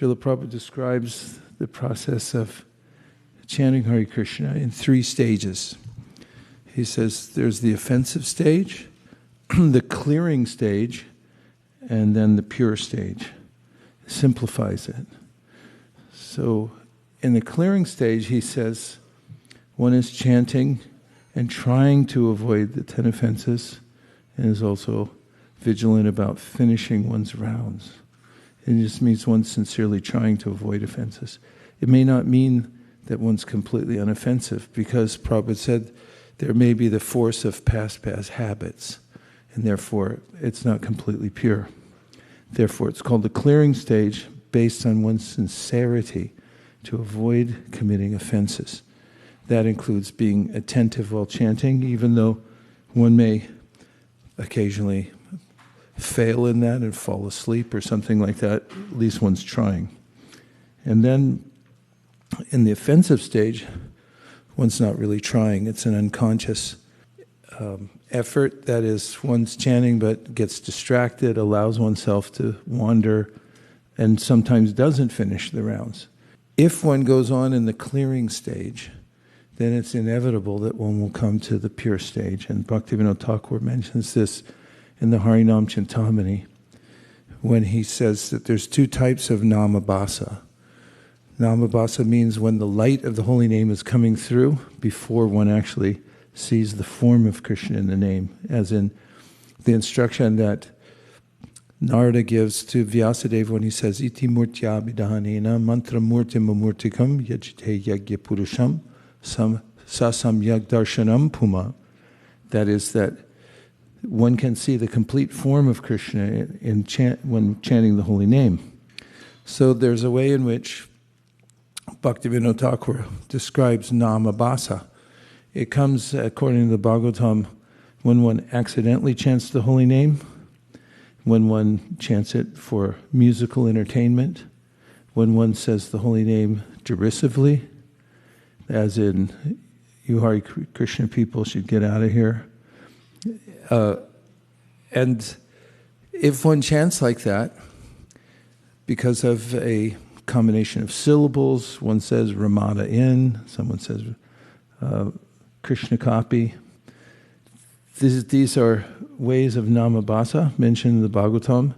Srila Prabhupada describes the process of chanting Hare Krishna in 3 stages. He says there's the offensive stage, the clearing stage, and then the pure stage. Simplifies it. So in the clearing stage, he says, one is chanting and trying to avoid the 10 offenses, and is also vigilant about finishing one's rounds. It just means one's sincerely trying to avoid offenses. It may not mean that one's completely unoffensive, because Prabhupada said there may be the force of past habits, and therefore it's not completely pure. Therefore it's called the clearing stage, based on one's sincerity to avoid committing offenses. That includes being attentive while chanting, even though one may occasionally fail in that and fall asleep or something like that. At least one's trying. And then in the offensive stage, one's not really trying. It's an unconscious effort. That is, one's chanting but gets distracted, allows oneself to wander, and sometimes doesn't finish the rounds. If one goes on in the clearing stage, then it's inevitable that one will come to the pure stage. And Bhaktivinoda Thakur mentions this in the Harinam Chintamani, when he says that there's 2 types of namabhasa. Namabhasa means when the light of the holy name is coming through before one actually sees the form of Krishna in the name, as in the instruction that Narada gives to Vyasadeva when he says, Iti murtya bidhanena mantra murtim amurtikam yajite yagya purusham sasam yag darshanam puma. That is, that one can see the complete form of Krishna when chanting the holy name. So there's a way in which Bhaktivinoda Thakur describes namabhasa. It comes, according to the Bhagavatam, when one accidentally chants the holy name, when one chants it for musical entertainment, when one says the holy name derisively, as in, you Hare Krishna people should get out of here. And if one chants like that, because of a combination of syllables, one says Ramada in, someone says Krishna copy. These are ways of namabhasa mentioned in the Bhagavatam,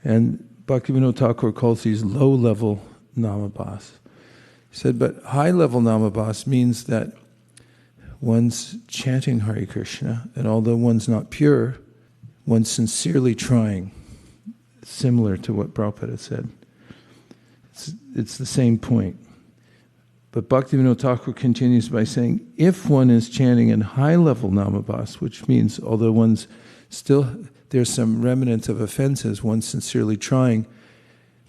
and Bhaktivinoda Thakur calls these low-level namabhas. He said, but high-level namabhas means that one's chanting Hare Krishna, and although one's not pure, one's sincerely trying, similar to what Prabhupada said. It's the same point. But Bhaktivinoda Thakur continues by saying, if one is chanting in high-level namabhas, which means although one's still, there's some remnants of offenses, one's sincerely trying,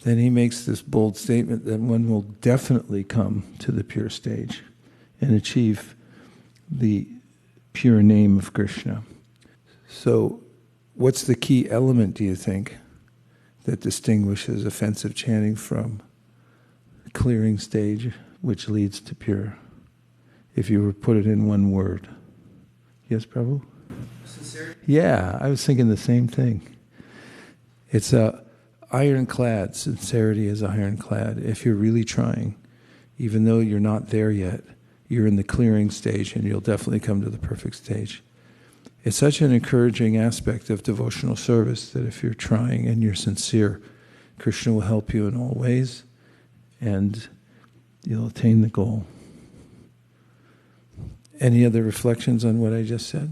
then he makes this bold statement that one will definitely come to the pure stage and achieve the pure name of Krishna. So what's the key element, do you think, that distinguishes offensive chanting from clearing stage, which leads to pure? If you were to put it in one word. Yes, Prabhu? Sincerity? Yeah, I was thinking the same thing. It's ironclad. Sincerity is ironclad. If you're really trying, even though you're not there yet, you're in the clearing stage and you'll definitely come to the perfect stage. It's such an encouraging aspect of devotional service that if you're trying and you're sincere, Krishna will help you in all ways and you'll attain the goal. Any other reflections on what I just said?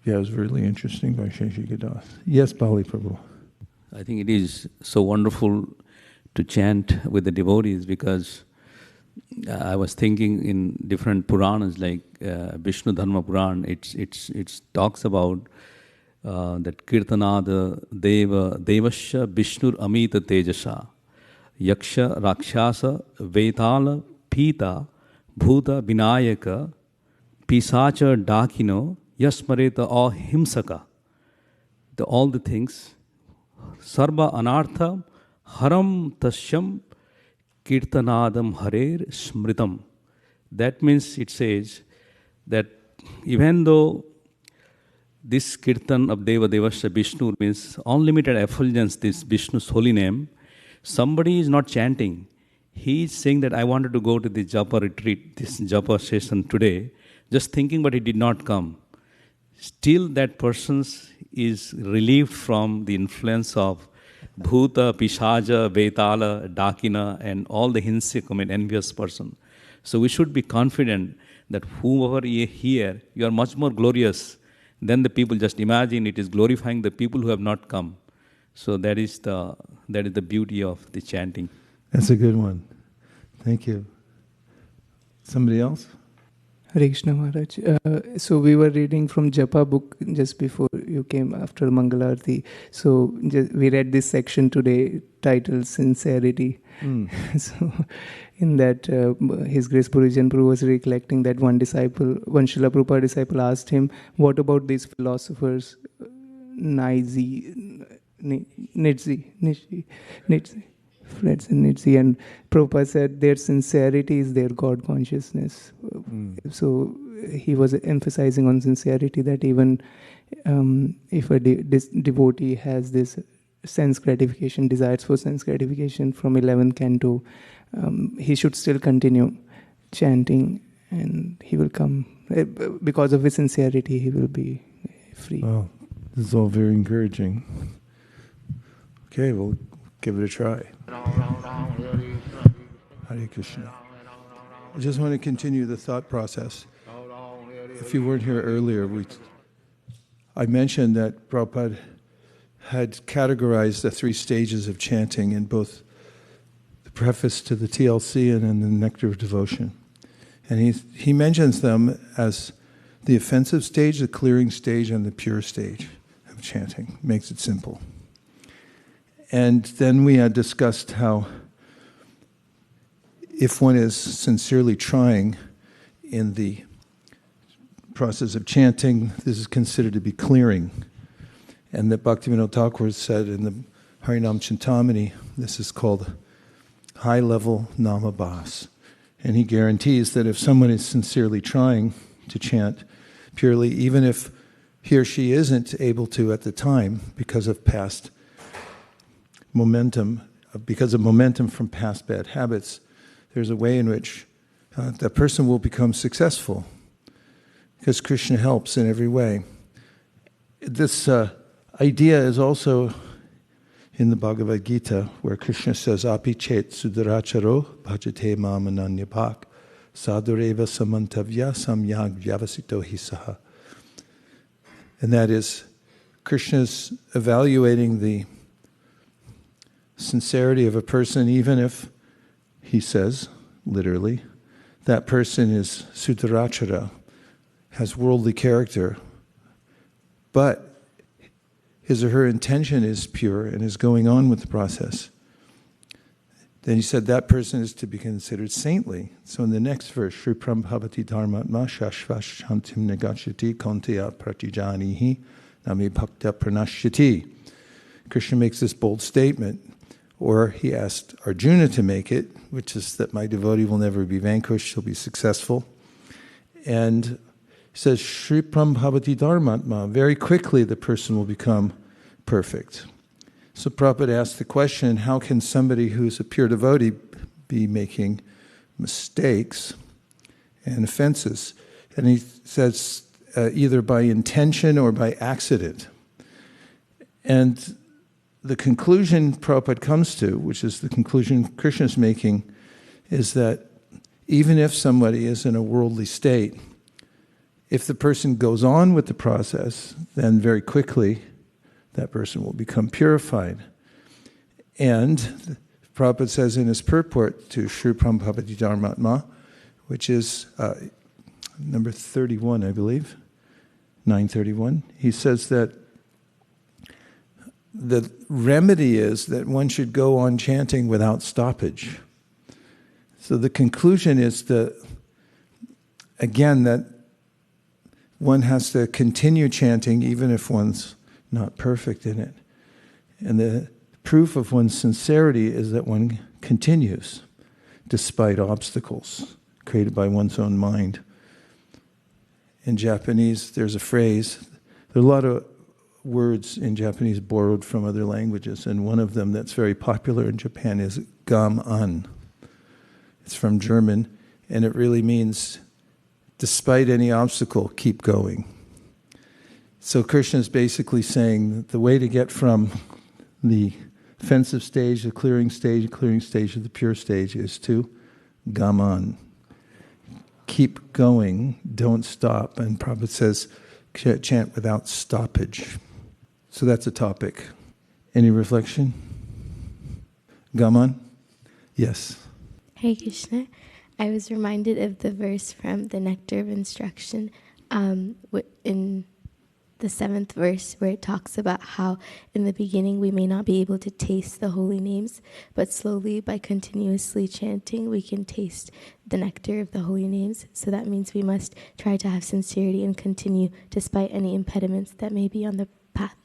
Yeah, it was really interesting by Vaisesika Dasa. Yes, Bali Prabhu. I think it is so wonderful to chant with the devotees, because I was thinking in different Puranas, like Vishnu Dharma Puran, it talks about that Kirtanada Devasya Vishnur Amita Tejasa Yaksha Rakshasa Vetala Pita Bhuta Vinayaka Pisacha Dakino Yasmareta Ahimsaka. All the things. Sarva Anartha Haram Tasyam Kirtanadam Harer Smritam. That means it says that even though this Kirtan of Deva Devasya Vishnu means unlimited effulgence, this Vishnu's holy name, somebody is not chanting. He is saying that I wanted to go to the Japa retreat, this Japa session today, just thinking, but he did not come. Still, that person is relieved from the influence of Bhuta, Pishaja, Betala, Dakina, and all the Hinsik, envious person. So we should be confident that whoever you hear, you are much more glorious than the people. Just imagine it is glorifying the people who have not come. So that is the beauty of the chanting. That's a good one. Thank you. Somebody else? Hare Krishna Maharaj. So we were reading from Japa book just before you came after Mangalarti. So we read this section today titled Sincerity. So in that, His Grace Purijan Prabhu was recollecting that one Srila Prabhupada disciple asked him, what about these philosophers, Nidzi, Freds and Nidzi, and Prabhupada said their sincerity is their God consciousness. So he was emphasizing on sincerity, that even if a devotee has this sense gratification, desires for sense gratification from 11th canto, he should still continue chanting, and he will come. Because of his sincerity, he will be free. Oh, this is all very encouraging. Okay, we'll give it a try. Hare Krishna. I just want to continue the thought process. If you weren't here earlier, I mentioned that Prabhupada had categorized the 3 stages of chanting in both the preface to the TLC and in the Nectar of Devotion. And he mentions them as the offensive stage, the clearing stage, and the pure stage of chanting. Makes it simple. And then we had discussed how if one is sincerely trying in the process of chanting, this is considered to be clearing. And that Bhaktivinoda Thakur said in the Harinam Chintamani, this is called high-level namabhas. And he guarantees that if someone is sincerely trying to chant purely, even if he or she isn't able to at the time because of past momentum, from past bad habits, there's a way in which that person will become successful because Krishna helps in every way. This idea is also in the Bhagavad Gita, where Krishna says, Api chet sudaracharo bhajate mam ananyapak sadureva samantavya samyag vyavasito hisaha. And that is, Krishna's evaluating the sincerity of a person, even if he says, literally, that person is sudarachara, has worldly character, but his or her intention is pure and is going on with the process. Then he said that person is to be considered saintly. So in the next verse, Shri Prambhavati Dharmatma Shashvash Shantim Negachati Konteya Pratijanihi Nami Bhakta Pranashyati. Krishna makes this bold statement, or he asked Arjuna to make it, which is that my devotee will never be vanquished, he'll be successful. And he says, Shri Prambhavati Dharmatma, very quickly the person will become perfect. So Prabhupada asked the question, how can somebody who's a pure devotee be making mistakes and offenses? And he says, either by intention or by accident. And the conclusion Prabhupada comes to, which is the conclusion Krishna's making, is that even if somebody is in a worldly state, if the person goes on with the process, then very quickly that person will become purified. And Prabhupada says in his purport to Shri Prambhavati Dharmatma, which is number 31, I believe, 931, he says that the remedy is that one should go on chanting without stoppage. So the conclusion is that, again, that one has to continue chanting even if one's not perfect in it. And the proof of one's sincerity is that one continues despite obstacles created by one's own mind. In Japanese, there's a phrase, there are a lot of words in Japanese borrowed from other languages, and one of them that's very popular in Japan is gam-an. It's from German, and it really means, despite any obstacle, keep going. So Krishna is basically saying the way to get from the offensive stage, the clearing stage to the pure stage is to gam-an. Keep going, don't stop. And Prabhupada says, chant without stoppage. So that's a topic. Any reflection? Gaman? Yes. Hare Krishna. I was reminded of the verse from the Nectar of Instruction in the 7th verse, where it talks about how in the beginning we may not be able to taste the holy names, but slowly by continuously chanting we can taste the nectar of the holy names. So that means we must try to have sincerity and continue despite any impediments that may be on the path.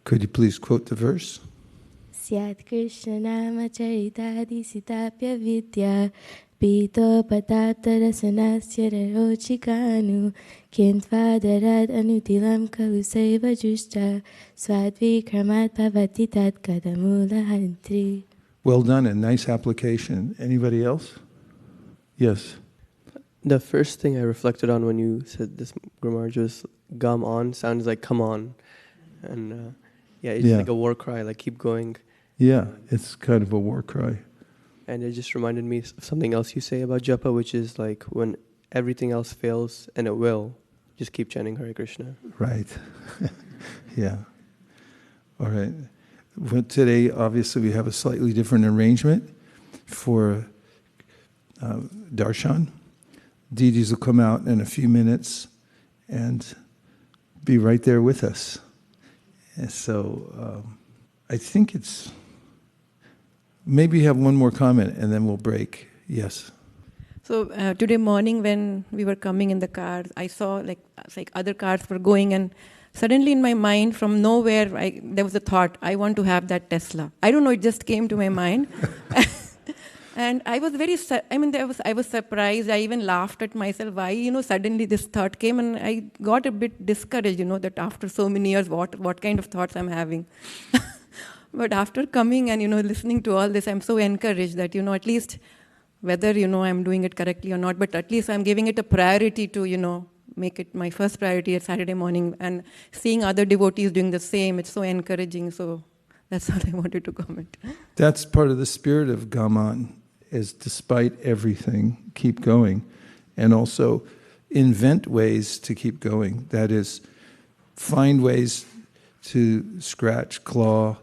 Could you please quote the verse? Syat Krishna nama charitadi sitapya vidya Pito patattarasanasya rarochikanu Kintvadarat anutilam kaluseva jushta Swadvikramat bhavati tat kadamula hantri. Well done and nice application. Anybody else? Yes. The first thing I reflected on when you said this, Guru was gam on, sounds like come on. And it's like a war cry, like keep going. Yeah, it's kind of a war cry. And it just reminded me of something else you say about Japa, which is like when everything else fails, and it will, just keep chanting Hare Krishna. Right. Yeah. All right. Well, today, obviously, we have a slightly different arrangement for Darshan. Didis will come out in a few minutes and be right there with us. And so I think it's... Maybe you have one more comment and then we'll break. Yes. So today morning when we were coming in the car, I saw like other cars were going, and suddenly in my mind from nowhere there was a thought, I want to have that Tesla. I don't know, it just came to my mind. And I was I was surprised. I even laughed at myself. Why, suddenly this thought came, and I got a bit discouraged, that after so many years, what kind of thoughts I'm having. But after coming and, listening to all this, I'm so encouraged that, at least whether, I'm doing it correctly or not, but at least I'm giving it a priority to, make it my first priority at Saturday morning, and seeing other devotees doing the same. It's so encouraging. So that's all I wanted to comment. That's part of the spirit of Gaman, is despite everything, keep going. And also invent ways to keep going. That is, find ways to scratch, claw,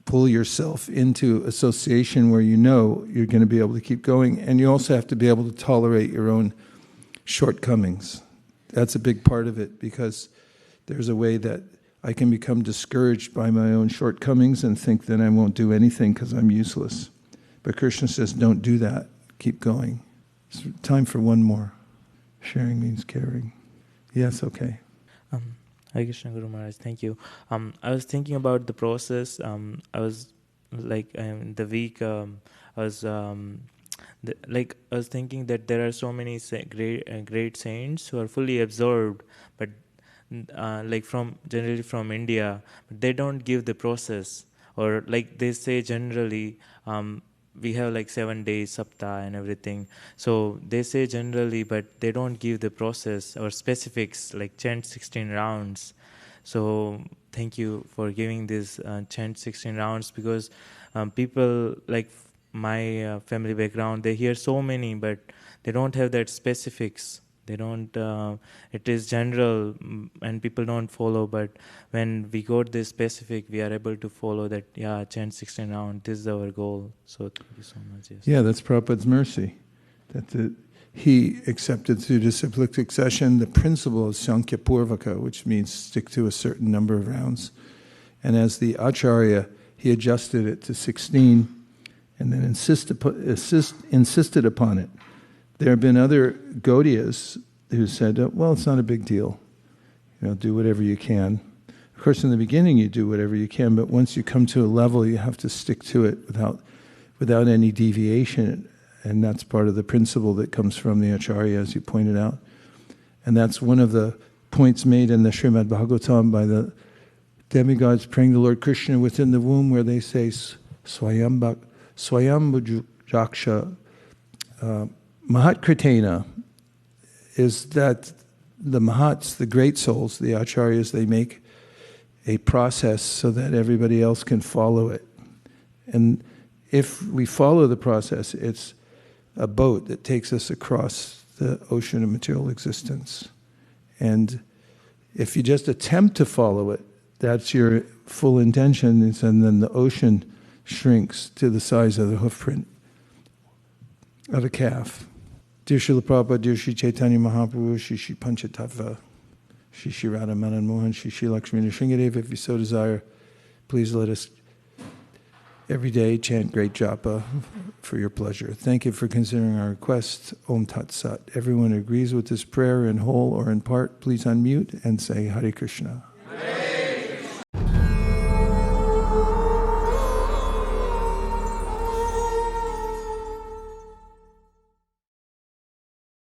pull yourself into association where you know you're going to be able to keep going. And you also have to be able to tolerate your own shortcomings. That's a big part of it, because there's a way that I can become discouraged by my own shortcomings and think that I won't do anything because I'm useless. But Krishna says, don't do that. Keep going. It's time for one more. Sharing means caring. Yes, okay. Hare Krishna, Guru Maharaj, thank you. I was thinking about the process. I was like the week. I was thinking that there are so many great saints who are fully absorbed, but generally from India, but they don't give the process, or like they say generally. We have like 7 days, saptah and everything. So they say generally, but they don't give the process or specifics, like chant 16 rounds. So thank you for giving this chant 16 rounds, because people like my family background, they hear so many, but they don't have that specifics. They don't, it is general and people don't follow, but when we go to this specific, we are able to follow that, chant 16 rounds, this is our goal. So thank you so much. Yes. Yeah, that's Prabhupada's mercy. That he accepted through disciplic succession the principle of Sankhya Purvaka, which means stick to a certain number of rounds. And as the Acharya, he adjusted it to 16 and then insisted upon it. There have been other Gaudiyas who said, well, it's not a big deal. Do whatever you can. Of course, in the beginning you do whatever you can, but once you come to a level, you have to stick to it without any deviation. And that's part of the principle that comes from the Acharya, as you pointed out. And that's one of the points made in the Srimad Bhagavatam by the demigods praying the Lord Krishna within the womb, where they say Swayambhu Jaksha Mahatkritena, is that the Mahats, the great souls, the Acharyas, they make a process so that everybody else can follow it. And if we follow the process, it's a boat that takes us across the ocean of material existence. And if you just attempt to follow it, that's your full intention, and then the ocean shrinks to the size of the hoofprint of a calf. Dear Srila Prabhupada, dear Sri Chaitanya Mahaprabhu, Shri Shri Panchatattva, Shri Shri Radha Madan Mohan, Shri Shri Lakshmi Nrsingadev, if you so desire, please let us every day chant great japa for your pleasure. Thank you for considering our request. Om Tat Sat. Everyone who agrees with this prayer in whole or in part, please unmute and say Hare Krishna.